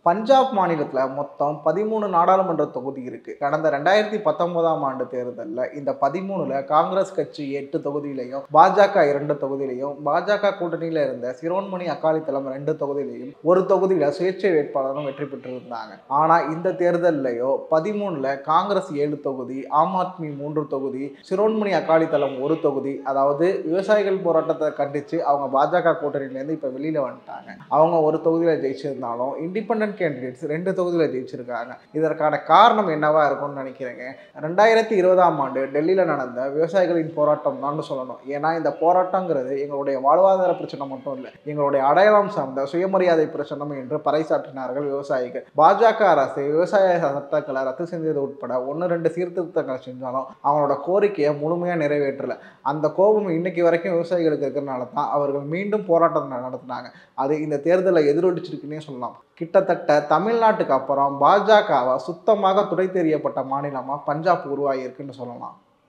பஞ்சாப் மாநிலத்துல மொத்தம் 13 நாடாளுமன்ற தொகுதி இருக்கு. கடந்த 2019ஆம் ஆண்டு தேர்தல்ல இந்த 13ல காங்கிரஸ் கட்சி 8 தொகுதியிலையும், பாஜக 2 தொகுதியிலையும், பாஜக கூட்டணியில இருந்த சிரோன்மணி அகாலிதளம் 2 தொகுதியிலையும், ஒரு தொகுதியில சுயேட்சை வேட்பாளரும் வெற்றி பெற்றிருந்தாங்க. ஆனா இந்த தேர்தல்லையோ 13ல காங்கிரஸ் 7 தொகுதி, ஆம் ஆத்மி 3 தொகுதி, சிரோன்மணி அகாலிதளம் 1 தொகுதி, அதாவது விவசாயிகள் போராட்டத்தை கண்டிச்சு அவங்க பாஜக கூட்டணியிலேருந்து இப்ப வெளியில வந்துட்டாங்க. அவங்க ஒரு தொகுதியில ஜெயிச்சிருந்தாலும் இண்டிபெண்டன்ட் கேண்டிடேட்ஸ் 2 தொகுதியில ஜெயிச்சிருக்காங்க. இதற்கான காரணம் என்னவா இருக்கும்னு நினைக்கிறீங்க? 2020ஆம் ஆண்டு டெல்லியில நடந்த விவசாயிகளின் போராட்டம் தான் சொல்லணும். ஏன்னா இந்த போராட்டங்கிறது எங்களுடைய வாழ்வாதார பிரச்சனை மட்டும் இல்லை, எங்களுடைய அடையாளம் சார்ந்த சுயமரியாதை பிரச்சனை என்று பறைசாற்றினார்கள் விவசாயிகள். பாஜக அரசு விவசாய சட்டங்களை ரத்து செஞ்சது உட்பட 1-2 சீர்திருத்தங்களை செஞ்சாலும் அவங்களோட கோரிக்கையை முழுமையாக நிறைவேற்றல. அந்த கோபம் இன்னைக்கு வரைக்கும் விவசாயிகளுக்கு இருக்கிறனால தான் அவர்கள் மீண்டும் போராட்டத்தை நடத்தினாங்க. அது இந்த தேர்தலை எதிரொலிச்சிருக்குன்னே சொல்லலாம். கிட்டத்தட்ட தமிழ்நாட்டுக்கு அப்புறம் பாஜகவை சுத்தமாக துடை தெரியப்பட்ட மாநிலமா பஞ்சாப் உருவாகி இருக்குன்னு சொல்லலாம்.